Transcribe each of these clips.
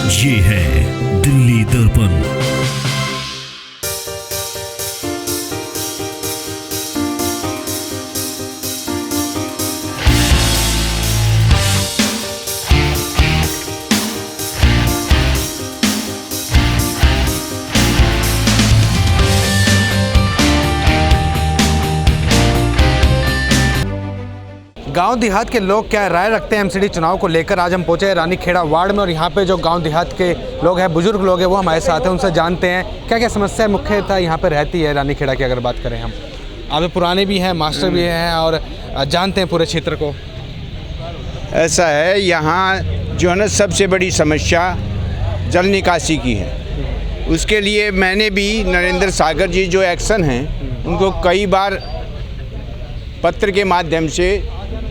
ये है दिल्ली दर्पण। गांव देहात के लोग क्या राय रखते हैं एमसीडी चुनाव को लेकर। आज हम पहुंचे हैं रानीखेड़ा वार्ड में और यहाँ पे जो गांव देहात के लोग हैं, बुजुर्ग लोग हैं, वो हमारे साथ हैं। उनसे जानते हैं क्या क्या समस्या मुख्यतः यहाँ पे रहती है रानीखेड़ा की। अगर बात करें हम, आप पुराने भी हैं, मास्टर भी हैं और जानते हैं पूरे क्षेत्र को। ऐसा है, यहाँ जो है ना सबसे बड़ी समस्या जल निकासी की है। उसके लिए मैंने भी नरेंद्र सागर जी जो एक्शन हैं उनको कई बार पत्र के माध्यम से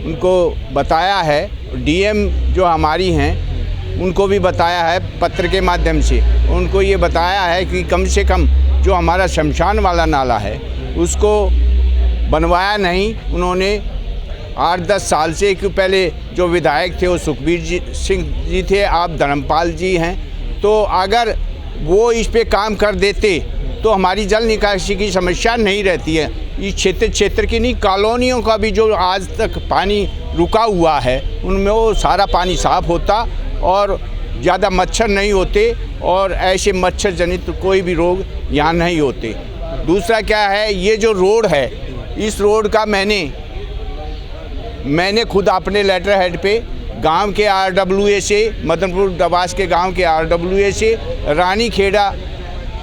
उनको बताया है। डीएम जो हमारी हैं उनको भी बताया है पत्र के माध्यम से। उनको ये बताया है कि कम से कम जो हमारा शमशान वाला नाला है उसको बनवाया नहीं उन्होंने 8-10 साल से। एक पहले जो विधायक थे वो सुखबीर सिंह जी थे, आप धर्मपाल जी हैं। तो अगर वो इस पे काम कर देते तो हमारी जल निकासी की समस्या नहीं रहती है। इस क्षेत्र की नहीं, कॉलोनियों का भी जो आज तक पानी रुका हुआ है उनमें वो सारा पानी साफ़ होता और ज़्यादा मच्छर नहीं होते और ऐसे मच्छर जनित कोई भी रोग यहाँ नहीं होते। दूसरा क्या है, ये जो रोड है, इस रोड का मैंने खुद अपने लेटर हेड पे गांव के आरडब्ल्यूए से, मदनपुर डबास के गांव के आरडब्ल्यूए से, रानीखेड़ा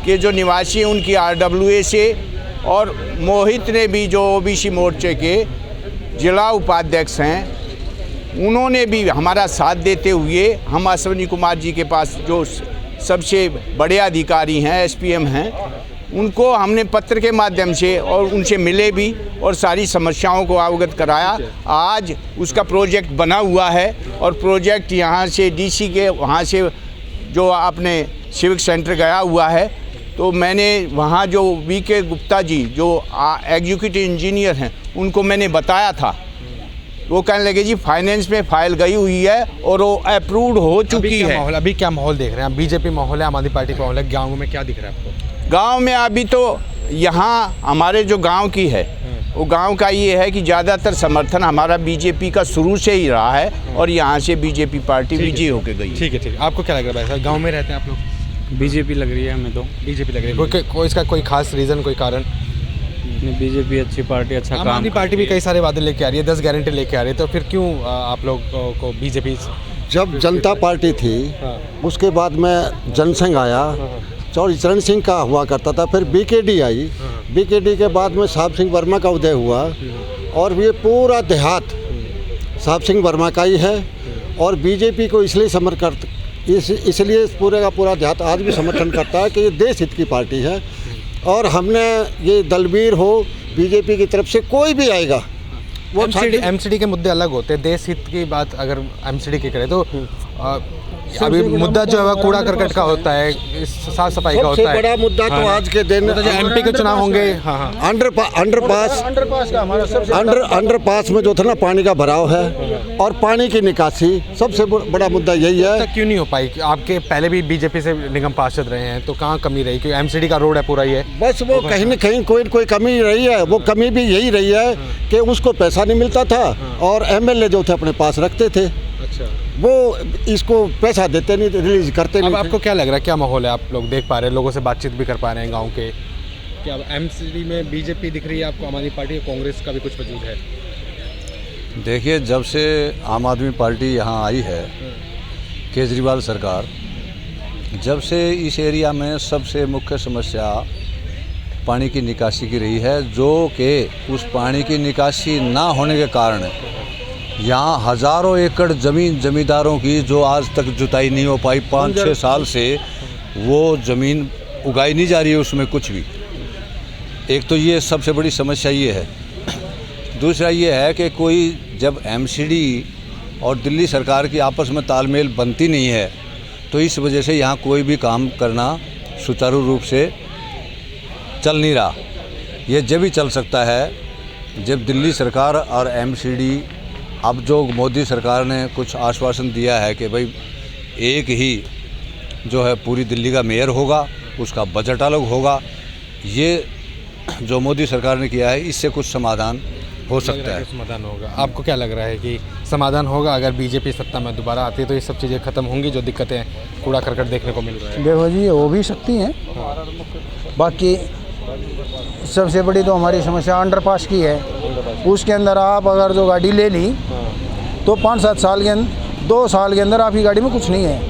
के जो निवासी हैं उनकी आरडब्ल्यूए से, और मोहित ने भी जो ओबीसी मोर्चे के जिला उपाध्यक्ष हैं उन्होंने भी हमारा साथ देते हुए हम अश्विनी कुमार जी के पास जो सबसे बड़े अधिकारी हैं, एसपीएम हैं, उनको हमने पत्र के माध्यम से और उनसे मिले भी और सारी समस्याओं को अवगत कराया। आज उसका प्रोजेक्ट बना हुआ है और प्रोजेक्ट यहाँ से डीसी के वहाँ से जो अपने सिविक सेंटर गया हुआ है। तो मैंने वहाँ जो वीके गुप्ता जी जो एग्जीक्यूटिव इंजीनियर हैं उनको मैंने बताया था। वो कहने लगे जी फाइनेंस में फाइल गई हुई है और वो अप्रूव्ड हो चुकी है। अभी क्या माहौल देख रहे हैं आप? बीजेपी माहौल है, आम आदमी पार्टी का माहौल है, गाँव में क्या दिख रहा है आपको? गांव में अभी तो यहाँ हमारे जो गांव की है वो गांव का ये है कि ज़्यादातर समर्थन हमारा बीजेपी का शुरू से ही रहा है और यहाँ से बीजेपी पार्टी विजयी होकर गई। ठीक है। आपको क्या लग रहा है भाई साहब, गाँव में रहते हैं आप लोग? बीजेपी लग रही है हमें तो। बीजेपी लग रही है। कोई इसका कोई खास रीज़न, कोई कारण? बीजेपी अच्छी पार्टी, अच्छा काम। आम आदमी पार्टी भी कई सारे वादे लेके आ रही है, 10 गारंटी लेके आ रही है, तो फिर क्यों आप लोग को बीजेपी? जब जनता पार्टी थी उसके बाद में जनसंघ आया, चरण सिंह का हुआ करता था, फिर बीकेडी आई, बीकेडी के बाद में साहब सिंह वर्मा का उदय हुआ और ये पूरा देहात साहब सिंह वर्मा का ही है। और बीजेपी को इसलिए पूरे का पूरा देहात आज भी समर्थन करता है कि ये देश हित की पार्टी है। और हमने ये दलवीर हो बीजेपी की तरफ से कोई भी आएगा वो एमसीडी के मुद्दे अलग होते हैं। देश हित की बात अगर एमसीडी की करें तो अभी मुद्दा जो है कूड़ा करकट का होता है, साफ सफाई का होता है। बड़ा मुद्दा तो आज के दिन एमपी के चुनाव होंगे। अंडरपास में जो था ना पानी का भराव है और पानी की निकासी, सबसे बड़ा मुद्दा यही है। क्यों नहीं हो पाई? आपके पहले भी बीजेपी से निगम पार्षद रहे हैं, तो कहाँ कमी रही? क्योंकि एमसीडी का रोड है पूरा ये, बस वो कहीं न कहीं कोई कमी रही है। वो कमी भी यही रही है कि उसको पैसा नहीं मिलता था और एमएलए जो थे अपने पास रखते थे। अच्छा, वो इसको पैसा देते नहीं, रिलीज करते नहीं। अब आपको क्या लग रहा है, क्या माहौल है? आप लोग देख पा रहे हैं, लोगों से बातचीत भी कर पा रहे हैं गांव के। क्या एमसीडी में बीजेपी दिख रही है आपको? आम आदमी पार्टी, कांग्रेस का भी कुछ वजूद है? देखिए, जब से आम आदमी पार्टी यहाँ आई है, केजरीवाल सरकार, जब से इस एरिया में सबसे मुख्य समस्या पानी की निकासी की रही है, जो कि उस पानी की निकासी ना होने के कारण यहाँ हज़ारों एकड़ ज़मीन जमींदारों की जो आज तक जुताई नहीं हो पाई, 5-6 साल से वो ज़मीन उगाई नहीं जा रही है उसमें कुछ भी। एक तो ये सबसे बड़ी समस्या ये है। दूसरा ये है कि कोई जब एमसीडी और दिल्ली सरकार की आपस में तालमेल बनती नहीं है तो इस वजह से यहाँ कोई भी काम करना सुचारू रूप से चल नहीं रहा। ये जब भी चल सकता है जब दिल्ली सरकार और एमसीडी, अब जो मोदी सरकार ने कुछ आश्वासन दिया है कि भाई एक ही जो है पूरी दिल्ली का मेयर होगा, उसका बजट अलग होगा। ये जो मोदी सरकार ने किया है इससे कुछ समाधान हो सकता है। समाधान होगा। आपको क्या लग रहा है कि समाधान होगा अगर बीजेपी सत्ता में दोबारा आती है तो ये सब चीज़ें खत्म होंगी जो दिक्कतें कूड़ा करकट देखने को मिल रहा है? देखो जी, हो भी सकती हैं। बाकी सबसे बड़ी तो हमारी समस्या अंडरपास की है। उसके अंदर आप अगर जो गाड़ी ले ली तो 5-7 साल के अंदर 2 साल के अंदर आपकी गाड़ी में कुछ नहीं है,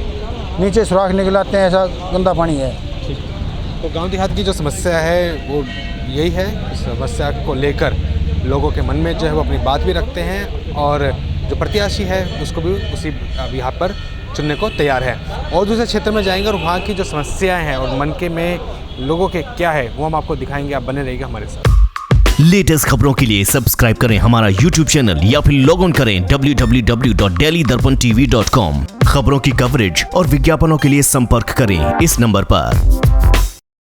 नीचे सुराख निकलाते हैं, ऐसा गंदा पानी है। तो गांव देहात की जो समस्या है वो यही है। इस समस्या को लेकर लोगों के मन में जो है वो अपनी बात भी रखते हैं और जो प्रत्याशी है उसको भी उसी अब यहाँ पर चुनने को तैयार है। और दूसरे क्षेत्र में जाएंगे और वहाँ की जो समस्याएं हैं और मन के में लोगों के क्या है वो हम आपको दिखाएंगे। आप बने रहिएगा हमारे साथ। लेटेस्ट खबरों के लिए सब्सक्राइब करें हमारा YouTube चैनल या फिर लॉग इन करें www.delhidarpantv.com। खबरों की कवरेज और विज्ञापनों के लिए संपर्क करें इस नंबर पर।